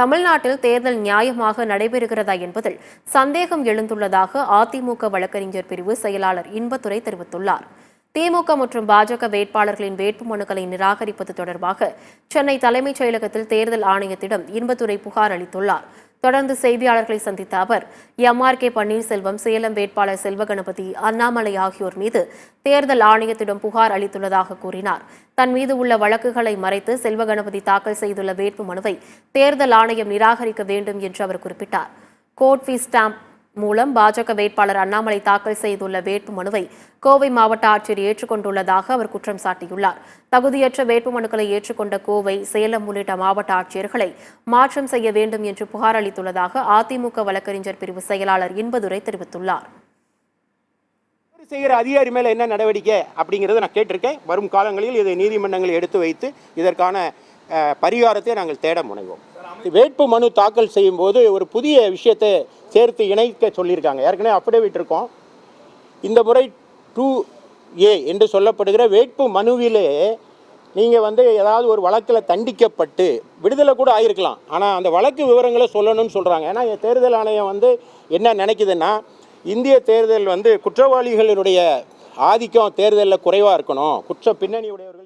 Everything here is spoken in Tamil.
தமிழ்நாட்டில் தேர்தல் நியாயமாக நடைபெறுகிறதா என்பதில் சந்தேகம் எழுந்துள்ளதாக அதிமுக வழக்கறிஞர் பிரிவு செயலாளர் இன்பதுரை தெரிவித்துள்ளார். திமுக மற்றும் பாஜக வேட்பாளர்களின் வேட்புமனுக்களை நிராகரிப்பது தொடர்பாக சென்னை தலைமைச் செயலகத்தில் தேர்தல் ஆணையத்திடம் இன்பதுரை புகார் அளித்துள்ளார். தொடர்ந்து செய்தியாளர்களை சந்தித்த அவர், எம்.ஆர்.கே. பன்னீர்செல்வம், சேலம் வேட்பாளர் செல்வகணபதி, அண்ணாமலை ஆகியோர் மீது தேர்தல் ஆணையத்திடம் புகார் அளித்துள்ளதாக கூறினார். தன் மீது உள்ள வழக்குகளை மறைத்து செல்வகணபதி தாக்கல் செய்துள்ள வேட்புமனுவை தேர்தல் ஆணையம் நிராகரிக்க வேண்டும் என்று அவர் குறிப்பிட்டார். கோர்ட் ஃபீஸ் ஸ்டாம்ப் மூலம் பாஜக வேட்பாளர் அண்ணாமலை தாக்கல் செய்துள்ள வேட்புமனுவை கோவை மாவட்ட ஆட்சியர் ஏற்றுக்கொண்டுள்ளதாக அவர் குற்றம் சாட்டியுள்ளார். தகுதியற்ற வேட்புமனுக்களை ஏற்றுக்கொண்ட கோவை, சேலம் உள்ளிட்ட மாவட்ட ஆட்சியர்களை மாற்றம் செய்ய வேண்டும் என்று புகார் அளித்துள்ளதாக அதிமுக வழக்கறிஞர் பிரிவு செயலாளர் இன்பதுரை தெரிவித்துள்ளார். செய்கிற அதிகாரி மேல என்ன நடவடிக்கை அப்படிங்கிறத நான் கேட்டிருக்கேன். வரும் காலங்களில் இதை நீதிமன்றங்கள் எடுத்து வைத்து இதற்கான பரிகாரத்தை நாங்கள் தேட முனைவோம். வேட்பு மனு தாக்கல் செய்யும் போது ஒரு புதிய விஷயத்தை சேர்த்து இணைக்க சொல்லியிருக்காங்க. ஏற்கனவே அஃபிடவிட் இருக்கும். இந்த முறை 2A என்று சொல்லப்படுகிற வேட்பு மனுவிலே நீங்கள் ஏதாவது ஒரு வழக்கில் தண்டிக்கப்பட்டு விடுதலை கூட ஆகிருக்கலாம். ஆனால் அந்த வழக்கு விவரங்களை சொல்லணும்னு சொல்கிறாங்க. ஏன்னா தேர்தல் ஆணையம் என்ன நினைக்குதுன்னா, இந்திய தேர்தல் குற்றவாளிகளுடைய ஆதிக்கம் தேர்தலில் குறைவாக இருக்கணும், குற்ற பின்னணியுடையவர்கள்